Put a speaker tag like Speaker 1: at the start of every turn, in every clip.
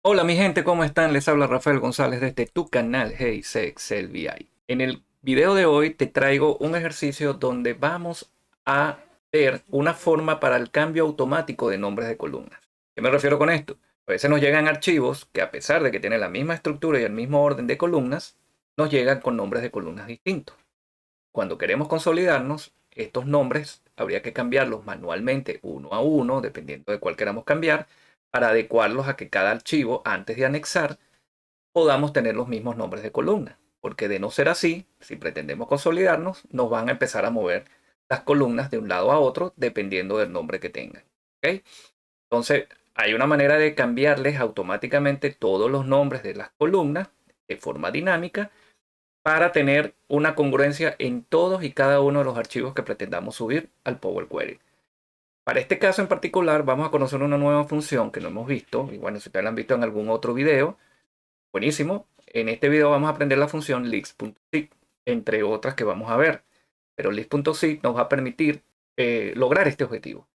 Speaker 1: Hola mi gente, ¿cómo están? Les habla Rafael González desde tu canal Hey Sé Excel VI. En el video de hoy te traigo un ejercicio donde vamos a ver una forma para el cambio automático de nombres de columnas. ¿Qué me refiero con esto? A veces nos llegan archivos que a pesar de que tienen la misma estructura y el mismo orden de columnas, nos llegan con nombres de columnas distintos. Cuando queremos consolidarnos, estos nombres habría que cambiarlos manualmente uno a uno, dependiendo de cuál queramos cambiar, para adecuarlos a que cada archivo, antes de anexar, podamos tener los mismos nombres de columna. Porque de no ser así, si pretendemos consolidarnos, nos van a empezar a mover las columnas de un lado a otro, dependiendo del nombre que tengan. ¿Ok? Entonces, hay una manera de cambiarles automáticamente todos los nombres de las columnas de forma dinámica para tener una congruencia en todos y cada uno de los archivos que pretendamos subir al Power Query. Para este caso en particular vamos a conocer una nueva función que no hemos visto, y bueno, si ustedes la han visto en algún otro video, buenísimo. En este video vamos a aprender la función list.seek, entre otras que vamos a ver. Pero list.seek nos va a permitir lograr este objetivo.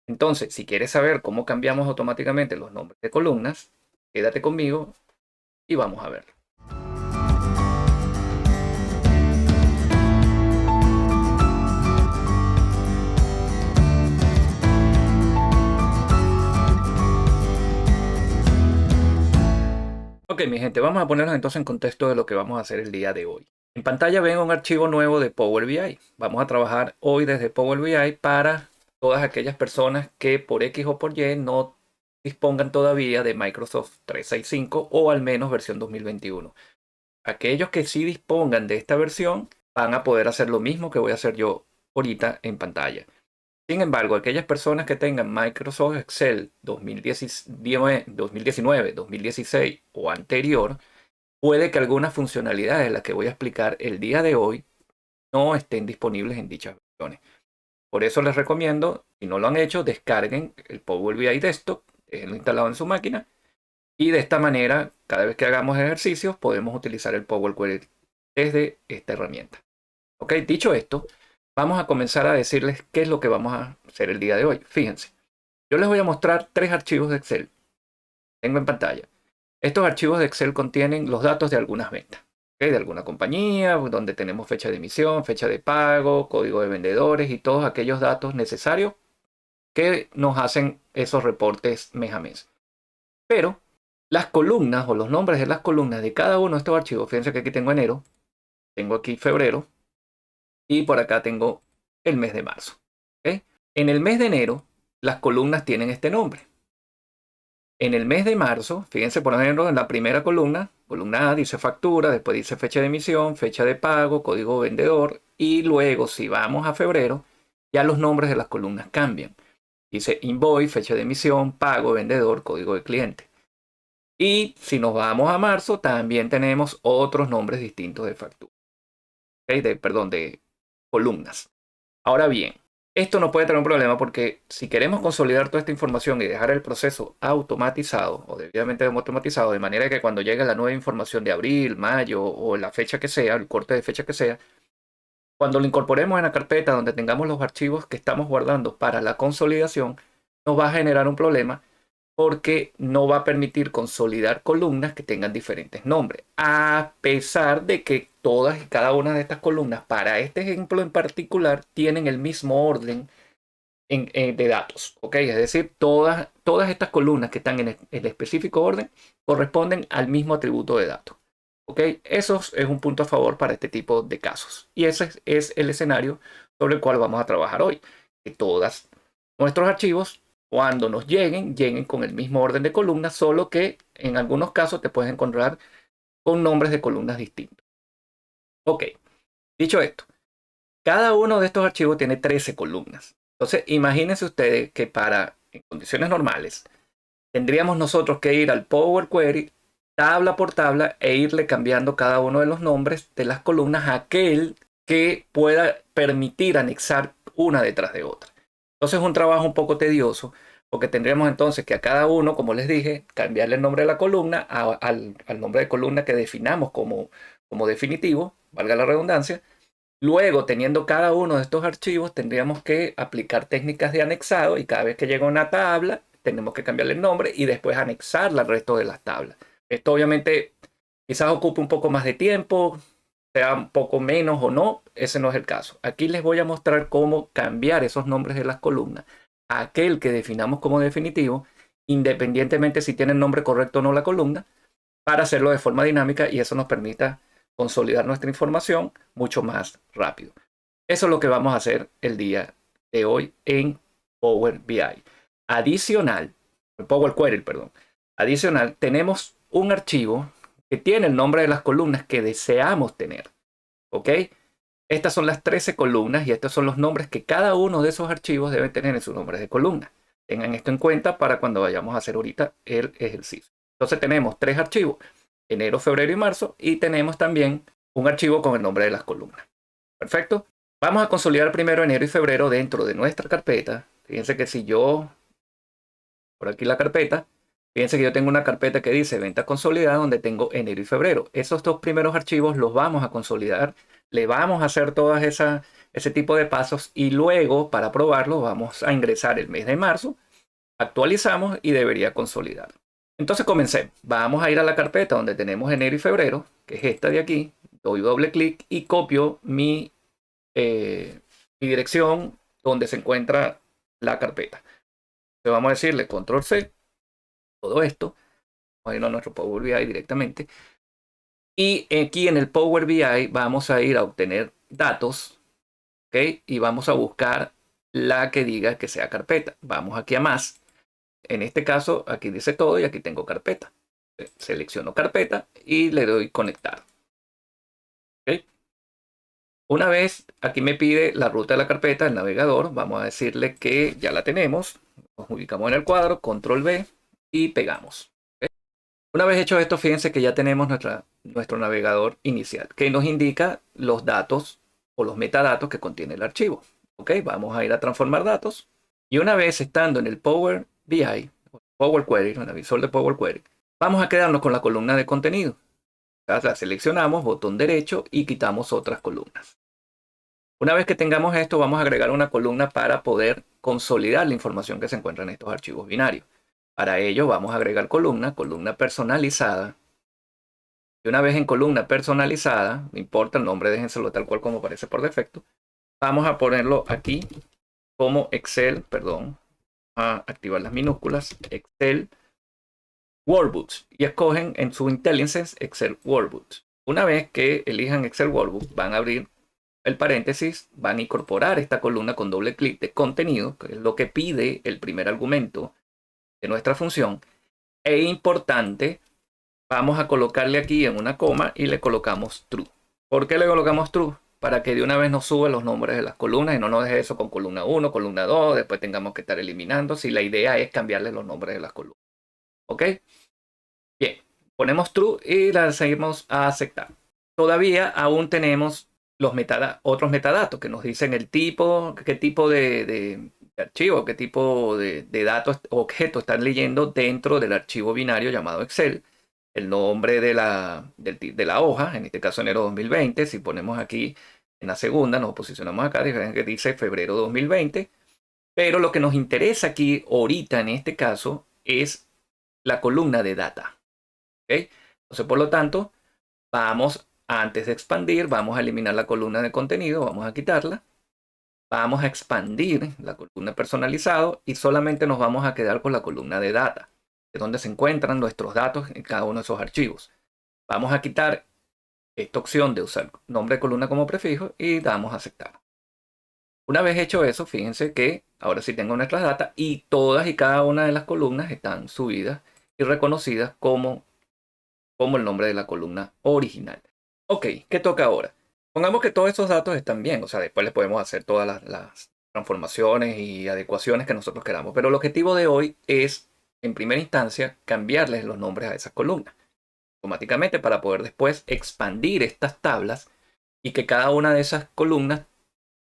Speaker 1: Entonces, si quieres saber cómo cambiamos automáticamente los nombres de columnas, quédate conmigo y vamos a verlo. Ok, mi gente, vamos a ponernos entonces en contexto de lo que vamos a hacer el día de hoy. En pantalla ven un archivo nuevo de Power BI. Vamos a trabajar hoy desde Power BI para todas aquellas personas que por X o por Y no dispongan todavía de Microsoft 365 o al menos versión 2021. Aquellos que sí dispongan de esta versión van a poder hacer lo mismo que voy a hacer yo ahorita en pantalla. Sin embargo, aquellas personas que tengan Microsoft Excel 2019, 2016 o anterior, puede que algunas funcionalidades de las que voy a explicar el día de hoy no estén disponibles en dichas versiones. Por eso les recomiendo, si no lo han hecho, descarguen el Power BI Desktop, déjenlo instalado en su máquina, y de esta manera, cada vez que hagamos ejercicios, podemos utilizar el Power Query desde esta herramienta. Ok, dicho esto, vamos a comenzar a decirles qué es lo que vamos a hacer el día de hoy. Fíjense, yo les voy a mostrar tres archivos de Excel. Tengo en pantalla. Estos archivos de Excel contienen los datos de algunas ventas, ¿okay? De alguna compañía, donde tenemos fecha de emisión, fecha de pago, código de vendedores y todos aquellos datos necesarios que nos hacen esos reportes mes a mes. Pero las columnas o los nombres de las columnas de cada uno de estos archivos, fíjense que aquí tengo enero, tengo aquí febrero y por acá tengo el mes de marzo. ¿Okay? En el mes de enero, las columnas tienen este nombre. En el mes de marzo, fíjense por ejemplo en la primera columna, columna A dice factura, después dice fecha de emisión, fecha de pago, código vendedor y luego si vamos a febrero, ya los nombres de las columnas cambian. Dice invoice, fecha de emisión, pago, vendedor, código de cliente. Y si nos vamos a marzo, también tenemos otros nombres distintos de factura. ¿Okay? Perdón, de columnas. Ahora bien, esto no puede tener un problema porque si queremos consolidar toda esta información y dejar el proceso automatizado o debidamente automatizado, de manera que cuando llegue la nueva información de abril, mayo o la fecha que sea, el corte de fecha que sea, cuando lo incorporemos en la carpeta donde tengamos los archivos que estamos guardando para la consolidación, nos va a generar un problema porque no va a permitir consolidar columnas que tengan diferentes nombres, a pesar de que todas y cada una de estas columnas, para este ejemplo en particular, tienen el mismo orden de datos. ¿Ok? Es decir, todas estas columnas que están en el específico orden corresponden al mismo atributo de datos. ¿Ok? Eso es un punto a favor para este tipo de casos. Y ese es el escenario sobre el cual vamos a trabajar hoy. Que todos nuestros archivos, cuando nos lleguen con el mismo orden de columnas, solo que en algunos casos te puedes encontrar con nombres de columnas distintos. Ok, dicho esto, cada uno de estos archivos tiene 13 columnas. Entonces, imagínense ustedes que en condiciones normales, tendríamos nosotros que ir al Power Query tabla por tabla e irle cambiando cada uno de los nombres de las columnas a aquel que pueda permitir anexar una detrás de otra. Entonces es un trabajo un poco tedioso porque tendríamos entonces que a cada uno, como les dije, cambiarle el nombre de la columna al nombre de columna que definamos como definitivo, valga la redundancia. Luego, teniendo cada uno de estos archivos, tendríamos que aplicar técnicas de anexado y cada vez que llega una tabla, tenemos que cambiarle el nombre y después anexarla al resto de las tablas. Esto obviamente quizás ocupe un poco más de tiempo, sea un poco menos o no, ese no es el caso. Aquí les voy a mostrar cómo cambiar esos nombres de las columnas a aquel que definamos como definitivo, independientemente si tiene el nombre correcto o no la columna, para hacerlo de forma dinámica y eso nos permita consolidar nuestra información mucho más rápido. Eso es lo que vamos a hacer el día de hoy en Power BI. Adicional, Power Query, perdón. Adicional, tenemos un archivo que tiene el nombre de las columnas que deseamos tener. ¿Ok? Estas son las 13 columnas y estos son los nombres que cada uno de esos archivos debe tener en sus nombres de columna. Tengan esto en cuenta para cuando vayamos a hacer ahorita el ejercicio. Entonces tenemos 3 archivos, enero, febrero y marzo, y tenemos también un archivo con el nombre de las columnas. Perfecto. Vamos a consolidar primero enero y febrero dentro de nuestra carpeta. Fíjense que si yo, por aquí la carpeta, fíjense que yo tengo una carpeta que dice venta consolidada donde tengo enero y febrero. Esos 2 primeros archivos los vamos a consolidar. Le vamos a hacer todas ese tipo de pasos y luego para probarlo vamos a ingresar el mes de marzo, actualizamos y debería consolidar. Entonces comencemos. Vamos a ir a la carpeta donde tenemos enero y febrero, que es esta de aquí. Doy doble clic y copio mi dirección donde se encuentra la carpeta. Entonces vamos a decirle control C, todo esto. Vamos a ir a nuestro Power BI directamente. Y aquí en el Power BI vamos a ir a obtener datos, ¿ok? Y vamos a buscar la que diga que sea carpeta. Vamos aquí a más. En este caso, aquí dice todo y aquí tengo carpeta. Selecciono carpeta y le doy conectar. ¿Ok? Una vez aquí me pide la ruta de la carpeta, el navegador, vamos a decirle que ya la tenemos. Nos ubicamos en el cuadro, control V y pegamos. Una vez hecho esto, fíjense que ya tenemos nuestro navegador inicial, que nos indica los datos o los metadatos que contiene el archivo. ¿Ok? Vamos a ir a transformar datos. Y una vez estando en el Power BI, Power Query, en el visor de Power Query, vamos a quedarnos con la columna de contenido. La seleccionamos, botón derecho y quitamos otras columnas. Una vez que tengamos esto, vamos a agregar una columna para poder consolidar la información que se encuentra en estos archivos binarios. Para ello vamos a agregar columna personalizada. Y una vez en columna personalizada, no importa el nombre, déjenselo tal cual como aparece por defecto. Vamos a ponerlo aquí como Excel, perdón, a activar las minúsculas, Excel Workbooks. Y escogen en su IntelliSense Excel Workbooks. Una vez que elijan Excel Workbooks, van a abrir el paréntesis, van a incorporar esta columna con doble clic de contenido, que es lo que pide el primer argumento de nuestra función. E importante, vamos a colocarle aquí en una coma y le colocamos true. ¿Por qué le colocamos true? Para que de una vez nos suba los nombres de las columnas y no nos deje eso con columna 1, columna 2, después tengamos que estar eliminando. Si la idea es cambiarle los nombres de las columnas. ¿Ok? Bien, ponemos true y la seguimos a aceptar. Todavía aún tenemos otros metadatos que nos dicen el tipo, qué tipo de archivo, qué tipo de datos, objetos están leyendo dentro del archivo binario llamado Excel. El nombre de la hoja, en este caso enero 2020. Si ponemos aquí en la segunda, nos posicionamos acá, que dice febrero 2020. Pero lo que nos interesa aquí ahorita en este caso es la columna de data. ¿Okay? Entonces, por lo tanto, antes de expandir, vamos a eliminar la columna de contenido, vamos a quitarla. Vamos a expandir la columna personalizado y solamente nos vamos a quedar con la columna de data, de donde se encuentran nuestros datos en cada uno de esos archivos. Vamos a quitar esta opción de usar nombre de columna como prefijo y damos a aceptar. Una vez hecho eso, fíjense que ahora sí tengo nuestras datas y todas y cada una de las columnas están subidas y reconocidas como el nombre de la columna original. Ok, ¿qué toca ahora? Pongamos que todos estos datos están bien, o sea, después les podemos hacer todas las transformaciones y adecuaciones que nosotros queramos, pero el objetivo de hoy es, en primera instancia, cambiarles los nombres a esas columnas automáticamente para poder después expandir estas tablas y que cada una de esas columnas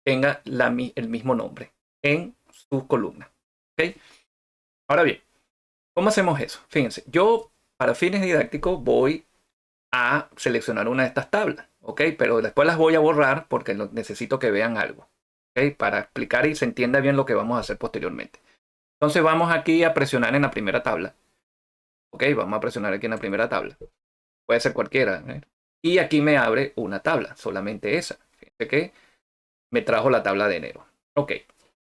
Speaker 1: tenga el mismo nombre en sus columnas. ¿Okay? Ahora bien, ¿cómo hacemos eso? Fíjense, yo para fines didácticos voy a seleccionar una de estas tablas, ¿ok? Pero después las voy a borrar porque necesito que vean algo, ¿ok? Para explicar y se entienda bien lo que vamos a hacer posteriormente. Entonces vamos aquí a presionar en la primera tabla. Ok, vamos a presionar aquí en la primera tabla. Puede ser cualquiera, ¿eh? Y aquí me abre una tabla, solamente esa. Fíjense que me trajo la tabla de enero. Ok,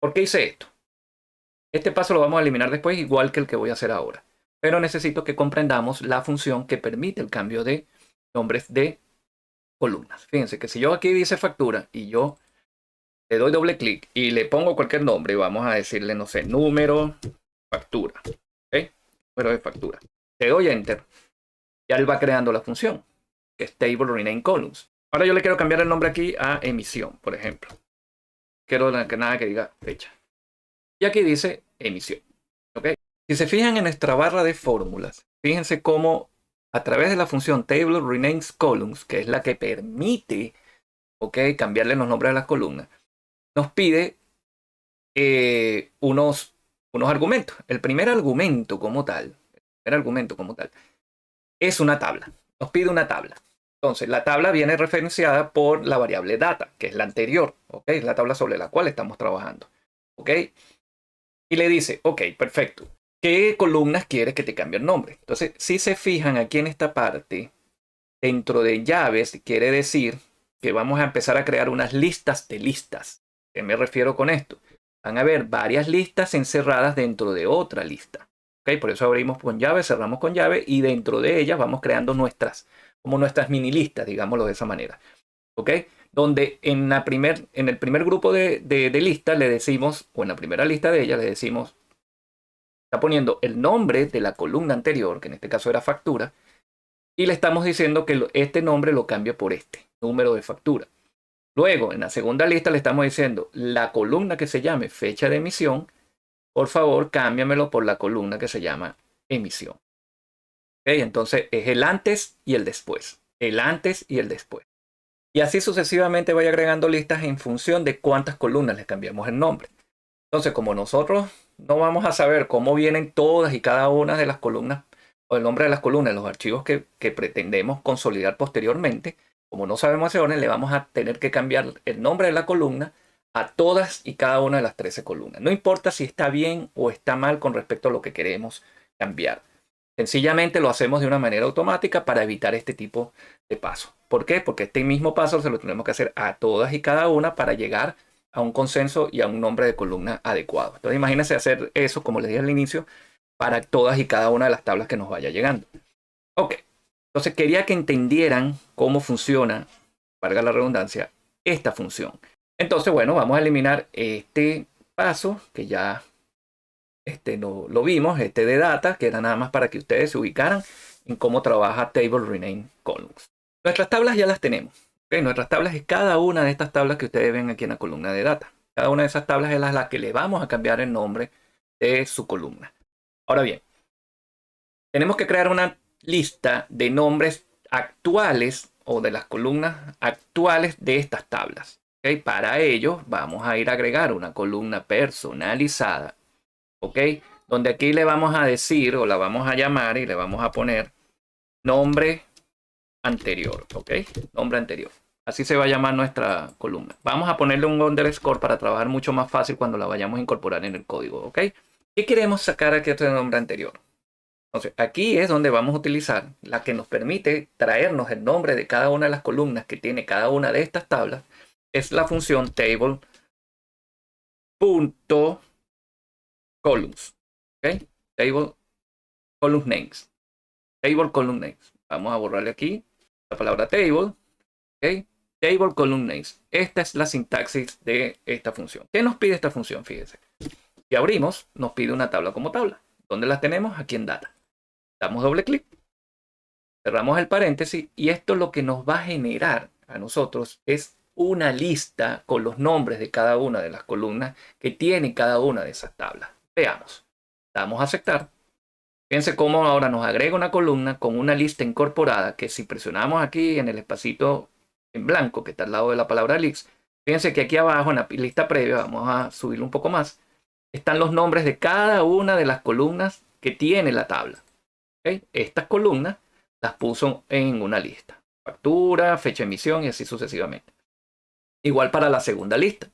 Speaker 1: ¿por qué hice esto? Este paso lo vamos a eliminar después, igual que el que voy a hacer ahora. Pero necesito que comprendamos la función que permite el cambio de nombres de columnas. Fíjense que si yo aquí dice factura y yo le doy doble clic y le pongo cualquier nombre, vamos a decirle, no sé, número, factura. ¿Ok? Número de factura. Le doy enter. Ya él va creando la función, que es Table Rename Columns. Ahora yo le quiero cambiar el nombre aquí a emisión, por ejemplo. Quiero que nada que diga fecha. Y aquí dice emisión. ¿Ok? Si se fijan en nuestra barra de fórmulas, fíjense cómo a través de la función Table Renames Columns, que es la que permite, ¿ok?, cambiarle los nombres a las columnas, nos pide unos argumentos. El primer argumento como tal es una tabla. Nos pide una tabla. Entonces, la tabla viene referenciada por la variable data, que es la anterior, ¿ok? Es la tabla sobre la cual estamos trabajando, ¿ok? Y le dice, ok, perfecto. ¿Qué columnas quieres que te cambie el nombre? Entonces, si se fijan aquí en esta parte, dentro de llaves, quiere decir que vamos a empezar a crear unas listas de listas. ¿Qué me refiero con esto? Van a haber varias listas encerradas dentro de otra lista. ¿Okay? Por eso abrimos con llave, cerramos con llave y dentro de ellas vamos creando como nuestras mini listas, digámoslo de esa manera. ¿Ok? Donde en el primer grupo de listas le decimos, o en la primera lista de ellas le decimos, está poniendo el nombre de la columna anterior, que en este caso era factura, y le estamos diciendo que este nombre lo cambie por este, número de factura. Luego, en la segunda lista le estamos diciendo la columna que se llame fecha de emisión, por favor, cámbiamelo por la columna que se llama emisión. ¿Okay? Entonces es el antes y el después. El antes y el después. Y así sucesivamente voy agregando listas en función de cuántas columnas le cambiamos el nombre. Entonces, como nosotros no vamos a saber cómo vienen todas y cada una de las columnas, o el nombre de las columnas, los archivos que pretendemos consolidar posteriormente, como no sabemos hacia dónde, le vamos a tener que cambiar el nombre de la columna a todas y cada una de las 13 columnas. No importa si está bien o está mal con respecto a lo que queremos cambiar. Sencillamente lo hacemos de una manera automática para evitar este tipo de pasos. ¿Por qué? Porque este mismo paso se lo tenemos que hacer a todas y cada una para llegar a un consenso y a un nombre de columna adecuado. Entonces imagínense hacer eso, como les dije al inicio, para todas y cada una de las tablas que nos vaya llegando. Ok, entonces quería que entendieran cómo funciona, valga la redundancia, esta función. Entonces, bueno, vamos a eliminar este paso que ya lo vimos, de data, que era nada más para que ustedes se ubicaran en cómo trabaja Table Rename Columns. Nuestras tablas ya las tenemos. ¿Okay? Nuestras tablas es cada una de estas tablas que ustedes ven aquí en la columna de data. Cada una de esas tablas es la que le vamos a cambiar el nombre de su columna. Ahora bien, tenemos que crear una lista de nombres actuales o de las columnas actuales de estas tablas. ¿Okay? Para ello vamos a ir a agregar una columna personalizada. ¿Ok? Donde aquí le vamos a decir o la vamos a llamar y le vamos a poner nombre anterior. ¿Ok? Nombre anterior. Así se va a llamar nuestra columna. Vamos a ponerle un underscore para trabajar mucho más fácil cuando la vayamos a incorporar en el código. ¿Ok? ¿Qué queremos sacar aquí de nombre anterior? Entonces, aquí es donde vamos a utilizar la que nos permite traernos el nombre de cada una de las columnas que tiene cada una de estas tablas. Es la función table.columns. ¿Ok? Table column names. Table column names. Vamos a borrarle aquí la palabra table. ¿Ok? Table column names. Esta es la sintaxis de esta función. ¿Qué nos pide esta función? Fíjense. Si abrimos, nos pide una tabla como tabla. ¿Dónde la tenemos? Aquí en data. Damos doble clic. Cerramos el paréntesis y esto lo que nos va a generar a nosotros es una lista con los nombres de cada una de las columnas que tiene cada una de esas tablas. Veamos. Damos a aceptar. Fíjense cómo ahora nos agrega una columna con una lista incorporada que si presionamos aquí en el espacito en blanco que está al lado de la palabra list, fíjense que aquí abajo en la lista previa, vamos a subirlo un poco más, están los nombres de cada una de las columnas que tiene la tabla. ¿Okay? Estas columnas las puso en una lista. Factura, fecha de emisión y así sucesivamente. Igual para la segunda lista.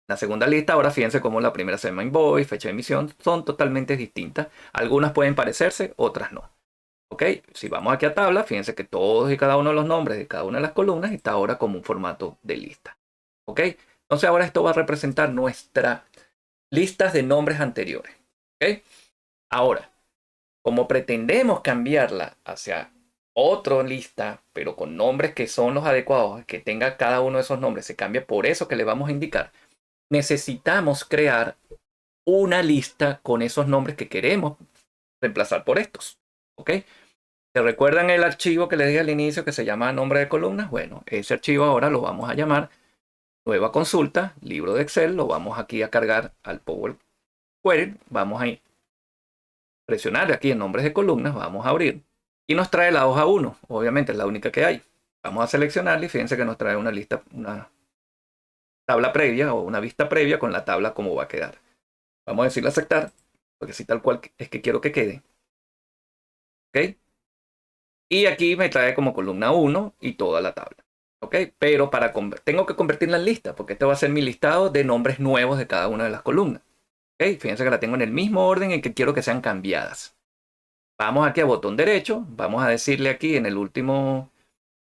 Speaker 1: La segunda lista, ahora fíjense cómo la primera se llama invoice, fecha de emisión, son totalmente distintas. Algunas pueden parecerse, otras no. ¿Ok? Si vamos aquí a tabla, fíjense que todos y cada uno de los nombres de cada una de las columnas está ahora como un formato de lista. ¿Ok? Entonces ahora esto va a representar nuestras listas de nombres anteriores. ¿Ok? Ahora, como pretendemos cambiarla hacia otra lista, pero con nombres que son los adecuados, que tenga cada uno de esos nombres, se cambia por eso que le vamos a indicar, necesitamos crear una lista con esos nombres que queremos reemplazar por estos. ¿Ok? ¿Se recuerdan el archivo que les dije al inicio que se llama nombre de columnas? Bueno, ese archivo ahora lo vamos a llamar nueva consulta, libro de Excel, lo vamos aquí a cargar al Power Query, vamos a presionar aquí en nombres de columnas, vamos a abrir y nos trae la hoja 1, obviamente es la única que hay. Vamos a seleccionarla y fíjense que nos trae una lista, una tabla previa o una vista previa con la tabla como va a quedar. Vamos a decirle aceptar, porque así tal cual es que quiero que quede. ¿Ok? Y aquí me trae como columna 1 y toda la tabla. ¿Ok? Pero tengo que convertirla en lista, porque este va a ser mi listado de nombres nuevos de cada una de las columnas. ¿Ok? Fíjense que la tengo en el mismo orden en que quiero que sean cambiadas. Vamos aquí a botón derecho, vamos a decirle aquí en el último,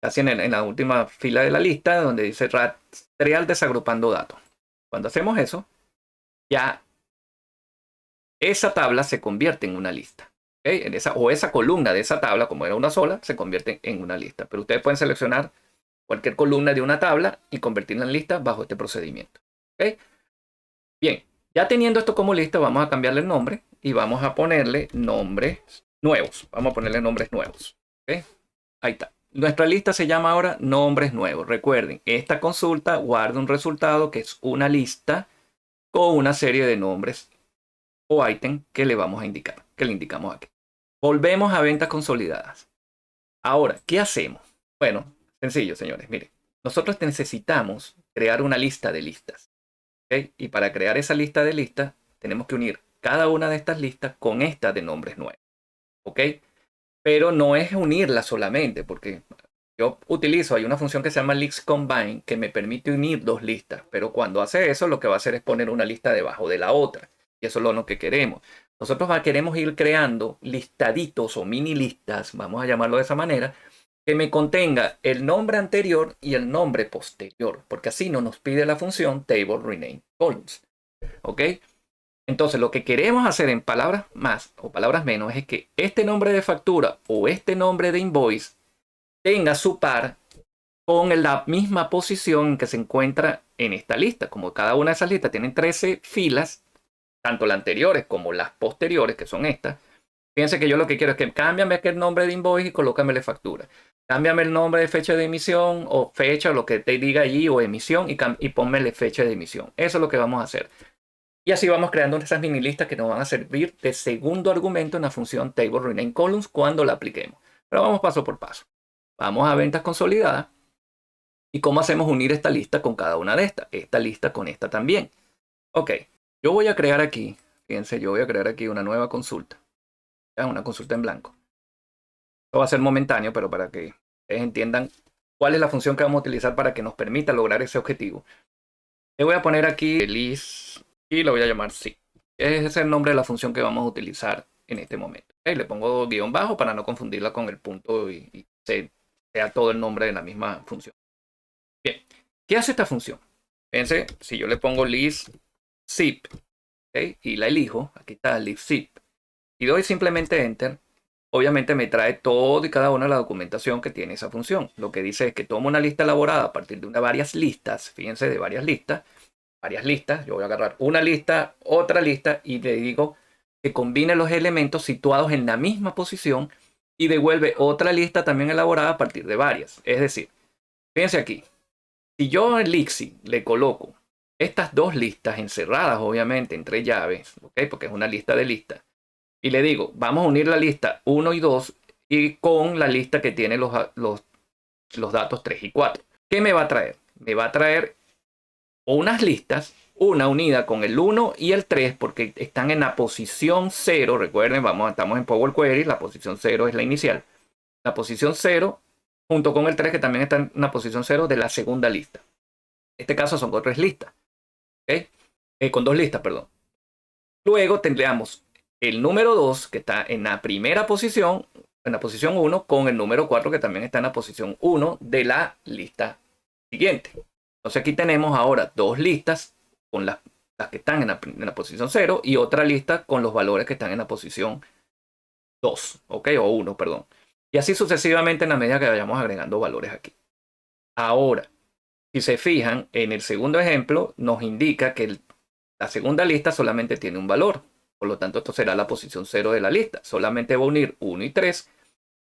Speaker 1: casi en la última fila de la lista, donde dice rastrear desagrupando datos. Cuando hacemos eso, ya esa tabla se convierte en una lista. ¿Okay? Esa columna de esa tabla, como era una sola, se convierte en una lista. Pero ustedes pueden seleccionar cualquier columna de una tabla y convertirla en lista bajo este procedimiento. ¿Okay? Bien, ya teniendo esto como lista, vamos a cambiarle el nombre y vamos a ponerle nombres nuevos. Vamos a ponerle nombres nuevos. ¿Okay? Ahí está. Nuestra lista se llama ahora nombres nuevos. Recuerden, esta consulta guarda un resultado que es una lista con una serie de nombres o ítem que le vamos a indicar, que le indicamos aquí. Volvemos a ventas consolidadas. Ahora, ¿qué hacemos? Bueno, sencillo, señores. Miren, nosotros necesitamos crear una lista de listas. ¿Okay? Y para crear esa lista de listas, tenemos que unir cada una de estas listas con esta de nombres nuevos. ¿Ok? Pero no es unirlas solamente, porque yo utilizo, hay una función que se llama list combine que me permite unir dos listas, pero cuando hace eso lo que va a hacer es poner una lista debajo de la otra. Y eso es lo que queremos. Nosotros queremos ir creando listaditos o mini listas, vamos a llamarlo de esa manera, que me contenga el nombre anterior y el nombre posterior, porque así no nos pide la función table rename columns. ¿Ok? Entonces lo que queremos hacer en palabras más o palabras menos es que este nombre de factura o este nombre de invoice tenga su par con la misma posición en que se encuentra en esta lista. Como cada una de esas listas tienen 13 filas, tanto las anteriores como las posteriores, que son estas. Fíjense que yo lo que quiero es que cámbiame aquel nombre de invoice y colócamele factura. Cámbiame el nombre de fecha de emisión o fecha, lo que te diga allí, o emisión, y pónmele fecha de emisión. Eso es lo que vamos a hacer. Y así vamos creando esas mini listas que nos van a servir de segundo argumento en la función table rename columns cuando la apliquemos. Pero vamos paso por paso. Vamos a ventas consolidadas. ¿Y cómo hacemos unir esta lista con cada una de estas? Esta lista con esta también. Ok, yo voy a crear aquí, fíjense, yo voy a crear aquí una nueva consulta. ¿Ya? Una consulta en blanco. Esto va a ser momentáneo, pero para que ustedes entiendan cuál es la función que vamos a utilizar para que nos permita lograr ese objetivo. Le voy a poner aquí list y lo voy a llamar sí. Ese es el nombre de la función que vamos a utilizar en este momento. Okay, le pongo guión bajo para no confundirla con el punto y sea todo el nombre de la misma función. Bien, ¿qué hace esta función? Fíjense, si yo le pongo list zip, ¿okay? Y la elijo, aquí está list zip, y doy simplemente enter, obviamente me trae todo y cada una de la documentación que tiene esa función. Lo que dice es que tomo una lista elaborada a partir de varias listas, fíjense, de varias listas, yo voy a agarrar una lista, otra lista, y le digo que combine los elementos situados en la misma posición y devuelve otra lista también elaborada a partir de varias. Es decir, fíjense aquí, si yo en Lixi le coloco estas dos listas encerradas, obviamente, entre llaves, ¿okay? Porque es una lista de listas, y le digo, vamos a unir la lista 1 y 2 y con la lista que tiene los datos 3 y 4. ¿Qué me va a traer? Me va a traer unas listas, una unida con el 1 y el 3, porque están en la posición 0. Recuerden, estamos en Power Query, la posición 0 es la inicial. La posición 0 junto con el 3, que también está en la posición 0 de la segunda lista. En este caso son 3 listas. Con dos listas, perdón. Luego tendríamos el número 2 que está en la primera posición, en la posición 1, con el número 4 que también está en la posición 1 de la lista siguiente. Entonces aquí tenemos ahora dos listas con las que están en la posición 0 y otra lista con los valores que están en la posición 2, ¿ok? O 1, perdón. Y así sucesivamente en la medida que vayamos agregando valores aquí. Ahora, si se fijan, en el segundo ejemplo nos indica que la segunda lista solamente tiene un valor. Por lo tanto, esto será la posición 0 de la lista. Solamente va a unir 1 y 3.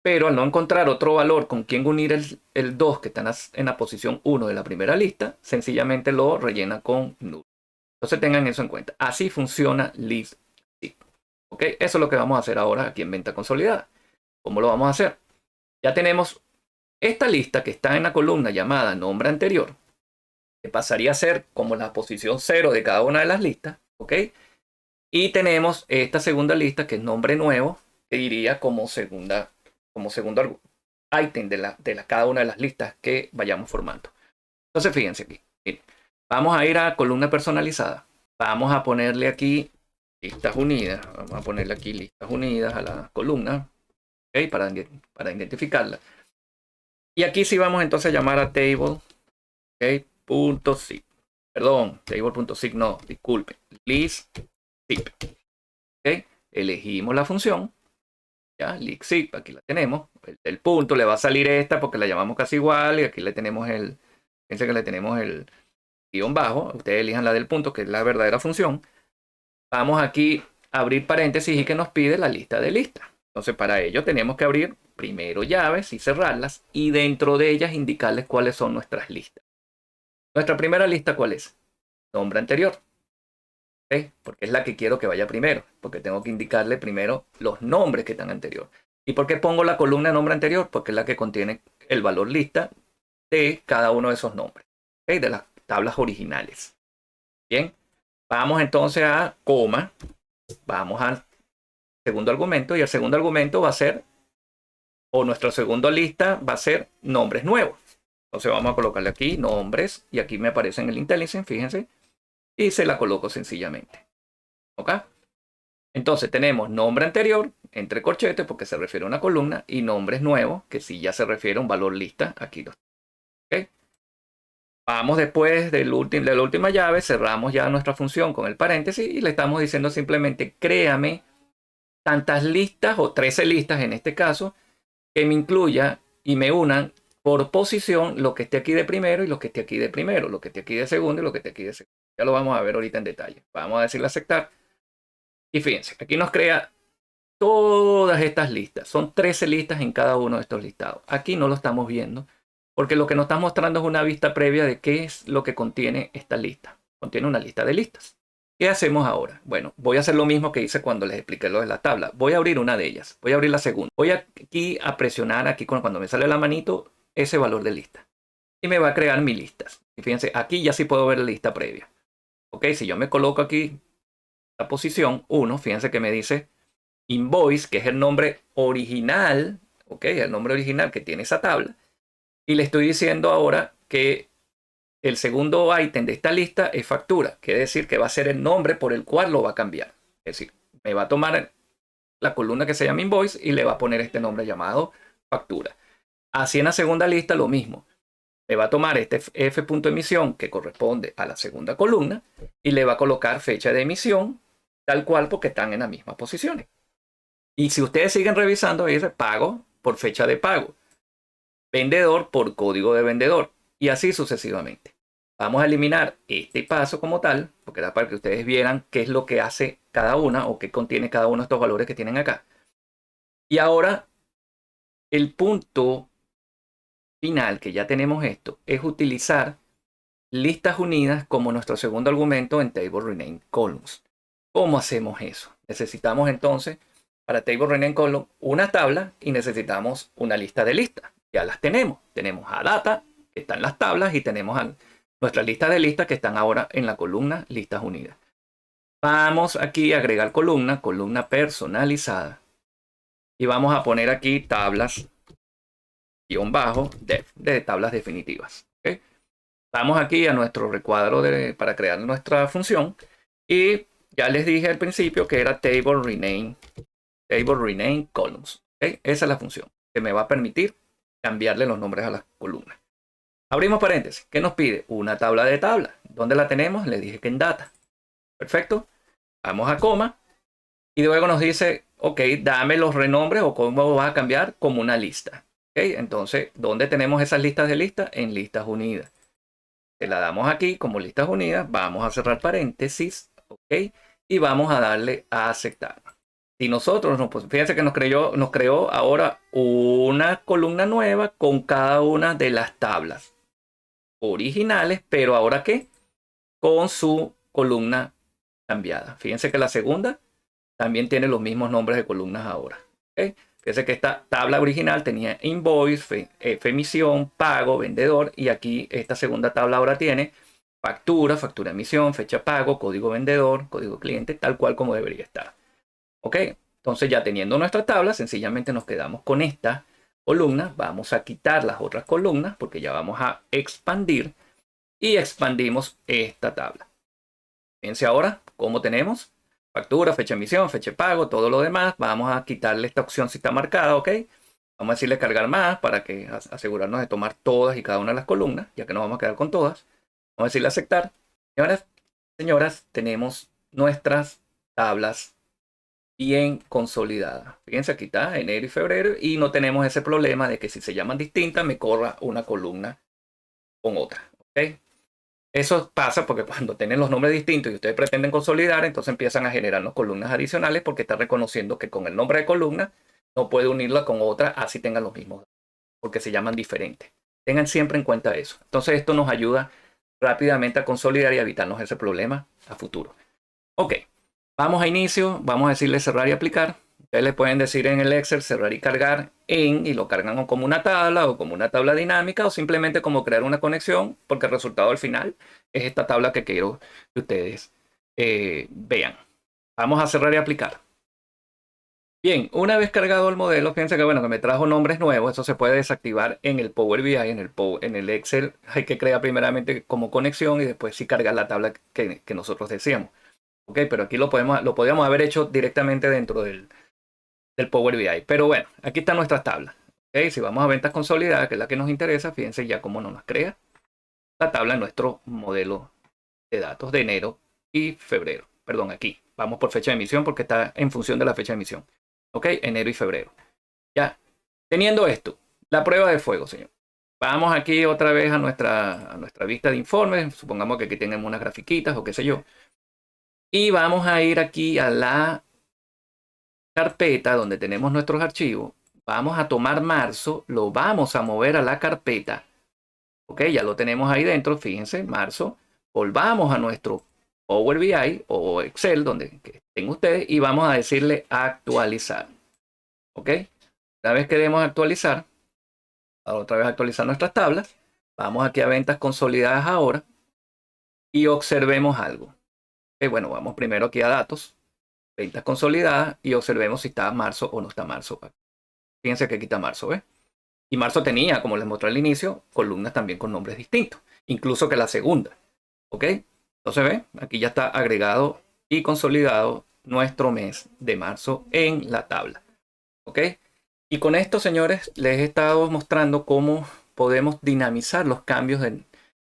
Speaker 1: Pero al no encontrar otro valor con quien unir el 2 que está en la posición 1 de la primera lista, sencillamente lo rellena con null. Entonces tengan eso en cuenta. Así funciona list. ¿Ok? Eso es lo que vamos a hacer ahora aquí en venta consolidada. ¿Cómo lo vamos a hacer? Ya tenemos esta lista que está en la columna llamada nombre anterior, que pasaría a ser como la posición 0 de cada una de las listas. ¿Ok? Y tenemos esta segunda lista que es nombre nuevo, que iría como segundo ítem de cada una de las listas que vayamos formando. Entonces fíjense aquí. Miren, vamos a ir a columna personalizada. Vamos a ponerle aquí listas unidas. Vamos a ponerle aquí listas unidas a la columna, ¿okay? para identificarla. Y aquí sí vamos entonces a llamar a table, ¿okay? .zip. Perdón, table.zip no, disculpen. List zip. ¿Okay? Elegimos la función. Ya, list zip, aquí la tenemos. El punto le va a salir esta porque la llamamos casi igual. Y aquí le tenemos fíjense que le tenemos el guión bajo. Ustedes elijan la del punto, que es la verdadera función. Vamos aquí a abrir paréntesis y que nos pide la lista de listas. Entonces, para ello tenemos que abrir primero llaves y cerrarlas. Y dentro de ellas indicarles cuáles son nuestras listas. Nuestra primera lista, ¿cuál es? Nombre anterior. ¿Okay? Porque es la que quiero que vaya primero. Porque tengo que indicarle primero los nombres que están anterior. ¿Y por qué pongo la columna nombre anterior? Porque es la que contiene el valor lista de cada uno de esos nombres. ¿Okay? De las tablas originales. Bien. Vamos entonces a coma. Vamos al segundo argumento. Y el segundo argumento va a ser, o nuestra segunda lista va a ser nombres nuevos. Entonces vamos a colocarle aquí nombres. Y aquí me aparece en el IntelliSense, fíjense. Y se la coloco sencillamente. ¿Ok? Entonces tenemos nombre anterior, entre corchetes, porque se refiere a una columna, y nombres nuevos, que sí ya se refiere a un valor lista. Aquí lo. ¿Ok? Vamos después de la última llave, cerramos ya nuestra función con el paréntesis y le estamos diciendo simplemente créame tantas listas o 13 listas en este caso que me incluya y me unan por posición lo que esté aquí de primero y lo que esté aquí de primero, lo que esté aquí de segundo y lo que esté aquí de segundo. Ya lo vamos a ver ahorita en detalle. Vamos a decirle aceptar. Y fíjense, aquí nos crea todas estas listas. Son 13 listas en cada uno de estos listados. Aquí no lo estamos viendo porque lo que nos está mostrando es una vista previa de qué es lo que contiene esta lista. Contiene una lista de listas. ¿Qué hacemos ahora? Bueno, voy a hacer lo mismo que hice cuando les expliqué lo de la tabla. Voy a abrir una de ellas. Voy a abrir la segunda. Voy aquí a presionar aquí cuando me sale la manito ese valor de lista. Y me va a crear mis listas. Y fíjense, aquí ya sí puedo ver la lista previa. Ok, si yo me coloco aquí la posición 1, fíjense que me dice invoice, que es el nombre original. Ok, el nombre original que tiene esa tabla. Y le estoy diciendo ahora que el segundo ítem de esta lista es factura. Quiere decir que va a ser el nombre por el cual lo va a cambiar. Es decir, me va a tomar la columna que se llama invoice y le va a poner este nombre llamado factura. Así en la segunda lista lo mismo. Me va a tomar este f.emisión que corresponde a la segunda columna y le va a colocar fecha de emisión tal cual porque están en las mismas posiciones. Y si ustedes siguen revisando, dice pago por fecha de pago. Vendedor por código de vendedor y así sucesivamente. Vamos a eliminar este paso como tal, porque era para que ustedes vieran qué es lo que hace cada una o qué contiene cada uno de estos valores que tienen acá. Y ahora, el punto final, que ya tenemos esto, es utilizar listas unidas como nuestro segundo argumento en Table Rename Columns. ¿Cómo hacemos eso? Necesitamos entonces, para Table Rename Column, una tabla y necesitamos una lista de listas. Ya las tenemos. Tenemos a data, que están las tablas, y tenemos nuestras listas de listas que están ahora en la columna listas unidas. Vamos aquí a agregar columna personalizada. Y vamos a poner aquí tablas, _def, de tablas definitivas. ¿Okay? Vamos aquí a nuestro recuadro para crear nuestra función. Y ya les dije al principio que era table rename columns. ¿Okay? Esa es la función que me va a permitir cambiarle los nombres a las columnas. Abrimos paréntesis. ¿Qué nos pide? Una tabla de tablas. ¿Dónde la tenemos? Le dije que en data. Perfecto. Vamos a coma. Y luego nos dice, ok, dame los renombres o cómo vas a cambiar como una lista. ¿Okay? Entonces, ¿dónde tenemos esas listas de listas? En listas unidas. Te la damos aquí como listas unidas. Vamos a cerrar paréntesis. Ok. Y vamos a darle a aceptar. Y nosotros, pues, fíjense que nos creó ahora una columna nueva con cada una de las tablas originales, pero ahora ¿qué? Con su columna cambiada. Fíjense que la segunda también tiene los mismos nombres de columnas ahora. ¿Okay? Fíjense que esta tabla original tenía invoice, emisión, pago, vendedor, y aquí esta segunda tabla ahora tiene factura, factura emisión, fecha pago, código vendedor, código cliente, tal cual como debería estar. ¿Ok? Entonces ya teniendo nuestra tabla, sencillamente nos quedamos con esta columna. Vamos a quitar las otras columnas porque ya vamos a expandir y expandimos esta tabla. Fíjense ahora cómo tenemos factura, fecha de emisión, fecha de pago, todo lo demás. Vamos a quitarle esta opción si está marcada, ¿ok? Vamos a decirle cargar más para que asegurarnos de tomar todas y cada una de las columnas, ya que nos vamos a quedar con todas. Vamos a decirle aceptar. Señoras, tenemos nuestras tablas bien consolidada. Fíjense, aquí está enero y febrero y no tenemos ese problema de que si se llaman distintas me corra una columna con otra. ¿Okay? Eso pasa porque cuando tienen los nombres distintos y ustedes pretenden consolidar, entonces empiezan a generarnos columnas adicionales porque está reconociendo que con el nombre de columna no puede unirla con otra así tengan los mismos, porque se llaman diferentes. Tengan siempre en cuenta eso. Entonces esto nos ayuda rápidamente a consolidar y a evitarnos ese problema a futuro. Ok. Vamos a inicio, vamos a decirle cerrar y aplicar. Ustedes le pueden decir en el Excel cerrar y cargar y lo cargan como una tabla o como una tabla dinámica o simplemente como crear una conexión porque el resultado al final es esta tabla que quiero que ustedes vean. Vamos a cerrar y aplicar. Bien, una vez cargado el modelo, fíjense que bueno, que me trajo nombres nuevos. Eso se puede desactivar en el Power BI, en el Excel. Hay que crear primeramente como conexión y después sí cargar la tabla que nosotros decíamos. Ok, pero aquí lo podíamos haber hecho directamente dentro del Power BI. Pero bueno, aquí están nuestras tablas. Okay, si vamos a ventas consolidadas, que es la que nos interesa, fíjense ya cómo nos crea la tabla en nuestro modelo de datos de enero y febrero. Perdón, aquí. Vamos por fecha de emisión porque está en función de la fecha de emisión. Ok, enero y febrero. Ya, teniendo esto, la prueba de fuego, señor. Vamos aquí otra vez a nuestra vista de informes. Supongamos que aquí tenemos unas grafiquitas o qué sé yo. Y vamos a ir aquí a la carpeta donde tenemos nuestros archivos. Vamos a tomar marzo, lo vamos a mover a la carpeta. Ok, ya lo tenemos ahí dentro, fíjense, marzo. Volvamos a nuestro Power BI o Excel, donde estén ustedes, y vamos a decirle actualizar. Ok, una vez que demos actualizar, otra vez actualizar nuestras tablas. Vamos aquí a ventas consolidadas ahora y observemos algo. Ok, bueno, vamos primero aquí a datos. Ventas consolidadas y observemos si está marzo o no está marzo. Fíjense que aquí está marzo, ¿ves? Y marzo tenía, como les mostré al inicio, columnas también con nombres distintos, incluso que la segunda. ¿Ok? Entonces, ¿ven? Aquí ya está agregado y consolidado nuestro mes de marzo en la tabla. ¿Ok? Y con esto, señores, les he estado mostrando cómo podemos dinamizar los cambios en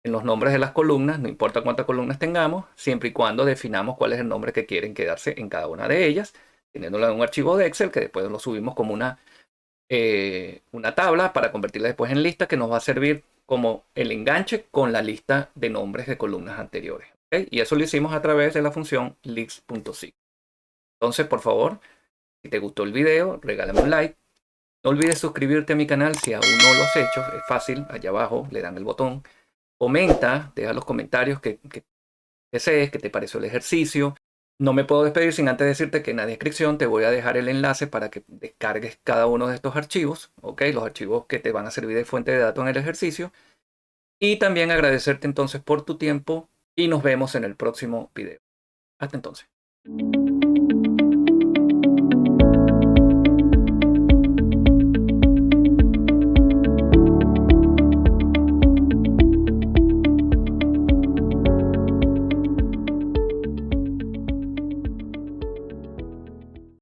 Speaker 1: los nombres de las columnas, no importa cuántas columnas tengamos, siempre y cuando definamos cuál es el nombre que quieren quedarse en cada una de ellas, teniéndolo en un archivo de Excel que después lo subimos como una tabla para convertirla después en lista que nos va a servir como el enganche con la lista de nombres de columnas anteriores. ¿Okay? Y eso lo hicimos a través de la función list.sig. Entonces, por favor, si te gustó el video, regálame un like. No olvides suscribirte a mi canal si aún no lo has hecho. Es fácil, allá abajo le dan el botón. Comenta, deja los comentarios que desees, que te pareció el ejercicio. No me puedo despedir sin antes decirte que en la descripción te voy a dejar el enlace para que descargues cada uno de estos archivos, ¿ok? Los archivos que te van a servir de fuente de datos en el ejercicio. Y también agradecerte entonces por tu tiempo y nos vemos en el próximo video. Hasta entonces.